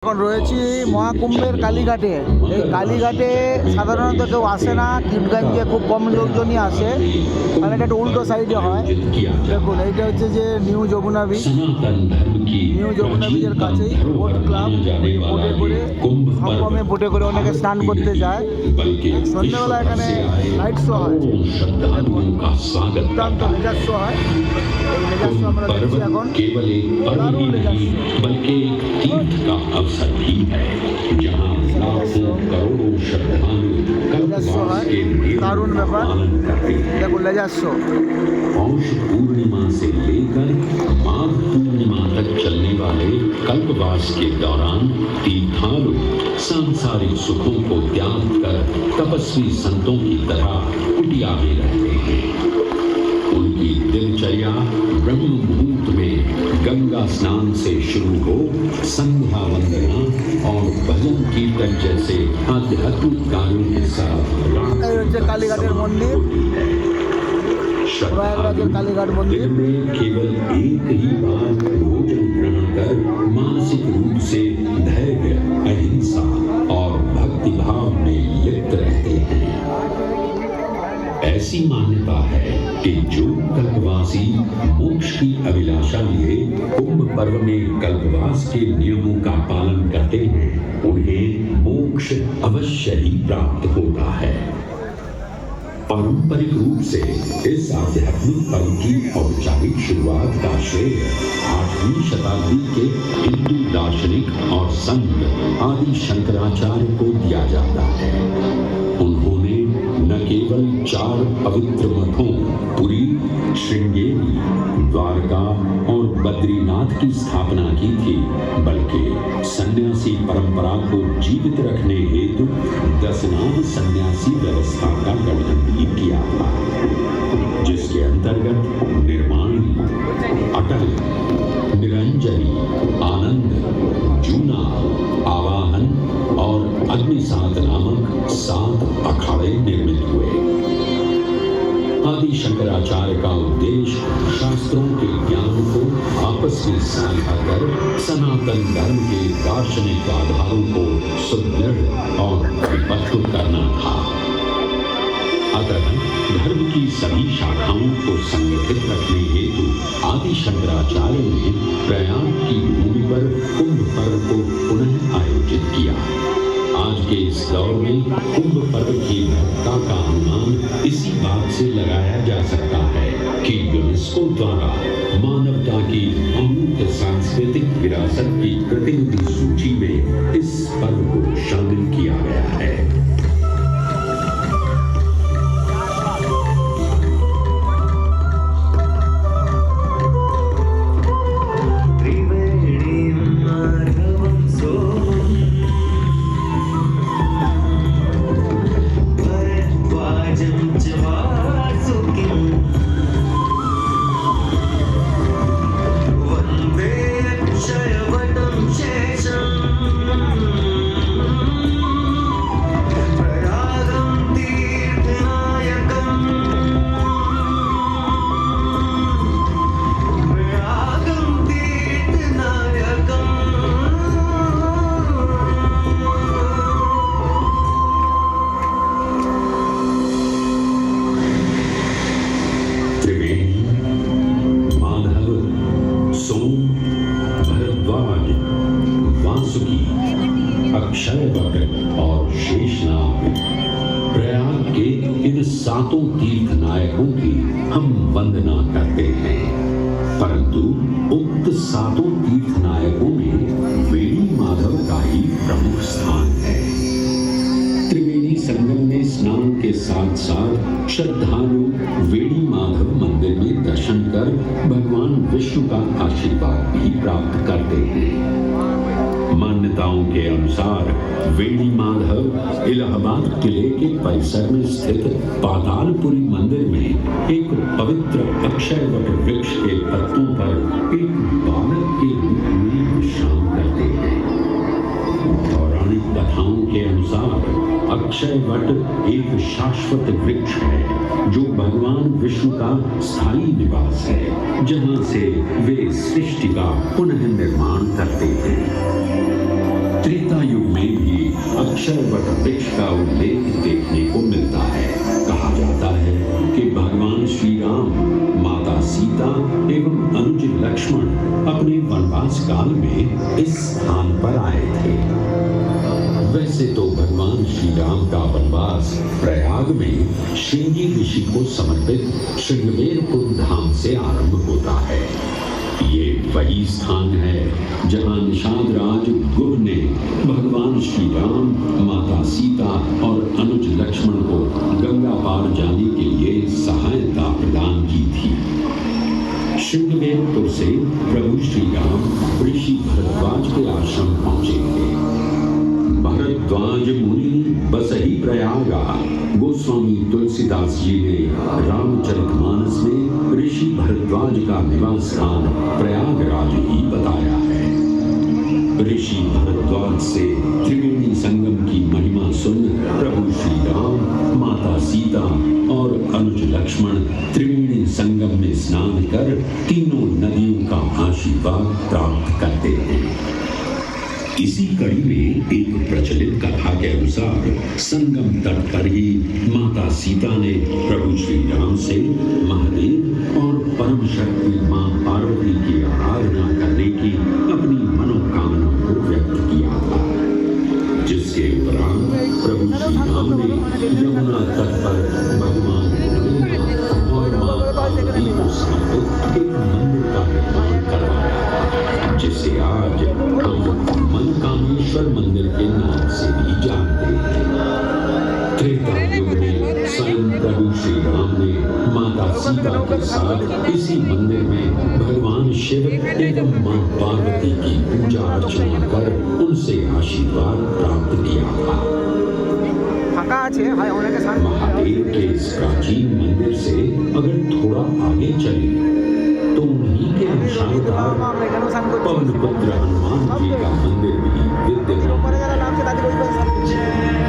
এখন রয়েছি মহাকুম্ভের কালীঘাটে। এই কালীঘাটে সাধারণত কেউ আসে না, কিটগঞ্জে খুব কম লোকজনই আসে, মানে এটা একটা উল্টো সাইডে হয়। দেখুন এইটা হচ্ছে যে new Jamuna beach. New Jamuna বিচের কাছেই বোট ক্লাব, বোটে করে সঙ্গমে বোটে করে অনেকে স্নান করতে যায়। সন্ধ্যেবেলা এখানে লাইট শো হয়, দুর্দান্ত লেজার শো হয়। এই লেজার শো আমরা দেখছি এখন, দারুণ লেজার শো। बल्कि तीर्थ का अवसर भी है जहां लाखों करोड़ों श्रद्धालु कल्पवास के दारुण व्यापार। पालन करते हैं। देखो लेजर शो पौष पूर्णिमा से लेकर माघ पूर्णिमा तक चलने वाले कल्पवास के दौरान तीर्थालु सांसारिक सुखों को त्याग कर तपस्वी संतों की तरह कुटिया में रहते हैं। उनकी दिनचर्या ब्रह्म मुहूर्त में गंगा स्नान से शुरू हो संध्या वंदना और भजन कीर्तन जैसे आध्यात्मिक कार्यों के साथ कालीघाटेर मंदिर, प्रयागराजेर कालीघाट मंदिर में केवल एक ही बार भोजन ग्रहण कर मानसिक रूप से धैर्य, अहिंसा और भक्ति भाव में लिप्त रहते हैं। ऐसी मान्यता है कि जो कल्पवासी मोक्ष की अभिलाषा लिए कुंभ पर्व में कल्पवास के नियमों का पालन करते हैं, उन्हें मोक्ष अवश्य ही प्राप्त होता है। पारंपरिक रूप से इस आध्यात्मिक पर्व की औपचारिक शुरुआत का श्रेय 8वीं शताब्दी के हिंदू दार्शनिक और संत आदि शंकराचार्य को दिया जाता है। उन्होंने न केवल 4 पवित्र मठों पुरी, श्रृंगेरी, द्वारका और बद्रीनाथ की स्थापना की थी, बल्कि सन्यासी परंपरा को जीवित रखने हेतु 10 नाम सन्यासी व्यवस्था का गठन भी किया था, जिसके अंतर्गत निर्माणी, अटल, निरंजनी, आनंद, जूना, आवाहन और अग्निसात नामक 7 अखाड़े निर्मित हुए। आदि शंकराचार्य का उद्देश्य शास्त्रों के ज्ञान को आपस में साझा कर सनातन धर्म के दार्शनिक आधारों को सुदृढ़ और परिपक्व करना था। अतः धर्म की सभी शाखाओं को संगठित रखने हेतु आदि शंकराचार्य ने प्रयाग की भूमि पर कुंभ पर्व को पुनः आयोजित किया। आज के इस दौर में कुंभ पर्व की महत्ता का अनुमान इसी बात से लगाया जा सकता है कि यूनेस्को द्वारा मानवता की अमूर्त सांस्कृतिक विरासत की प्रतिनिधि सूची में इस पर्व को शामिल किया गया है। अक्षयवट और शेषनाग, प्रयाग के इन 7 तीर्थ नायकों की हम वंदना करते हैं, परंतु उक्त 7 तीर्थ नायकों में वेणी माधव का ही प्रमुख स्थान है। त्रिवेणी संगम में स्नान के साथ साथ श्रद्धालु वेणी माधव मंदिर में दर्शन कर भगवान विष्णु का आशीर्वाद भी प्राप्त करते हैं। मान्यताओं के अनुसार वेणी माधव इलाहाबाद किले के परिसर में स्थित पातालपुरी मंदिर में एक पवित्र अक्षयवट वृक्ष के पत्तों पर एक बालक के रूप में विश्राम करते हैं। पौराणिक कथाओं के अनुसार अक्षयवट एक शाश्वत वृक्ष है जो भगवान विष्णु का स्थायी निवास है, जहां से वे सृष्टि का पुनः निर्माण करते हैं। अक्षय वट वृक्ष का उल्लेख देखने को मिलता है। कहा जाता है कि भगवान श्री राम, माता सीता एवं अनुज लक्ष्मण अपने वनवास काल में इस स्थान पर आए थे। वैसे तो भगवान श्री राम का वनवास प्रयाग में श्रृंगी ऋषि को समर्पित श्रृंगवेरपुर धाम से आरंभ होता है। ये वही स्थान है जहां निषाद राज गुह ने भगवान श्री राम, माता सीता और अनुज लक्ष्मण को गंगा पार जाने के लिए सहायता प्रदान की थी। श्रृंगवेरपुर से प्रभु श्री राम ऋषि भरद्वाज के आश्रम पहुंचे थे। भरद्वाज मुनि बसही प्रयागा। गोस्वामी तुलसीदास जी ने रामचरितमानस में ऋषि भरद्वाज का निवास स्थान प्रयागराज ही बताया है। ऋषि भरद्वाज से त्रिवेणी संगम की महिमा सुन प्रभु श्री राम, माता सीता और अनुज लक्ष्मण त्रिवेणी संगम में स्नान कर तीनों नदियों का आशीर्वाद प्राप्त करते हैं। इसी कड़ी में एक प्रचलित कथा के अनुसार संगम तट पर ही माता सीता ने प्रभु श्री राम से महादेव और परम शक्ति मां पार्वती की आराधना करने की अपनी मनोकामना को व्यक्त किया था, जिसके उपरांत प्रभु श्री राम ने यमुना तट पर भगवान भोलेनाथ और मां पार्वती को समर्पित एक मंदिर का निर्माण करवाया, जिसे आज हम मनकामेश्वर मंदिर के नाम से भी जानते हैं। त्रेता युग में स्वयं प्रभु श्री राम ने माता सीता के साथ इसी मंदिर में भगवान शिव एवं मां पार्वती की पूजा अर्चना कर उनसे आशीर्वाद प्राप्त किया था। महादेव के इस प्राचीन मंदिर से अगर थोड़ा आगे चले तो उन्हीं के अंशावतार पवन पुत्र हनुमान जी का मंदिर भी विद्यमान है।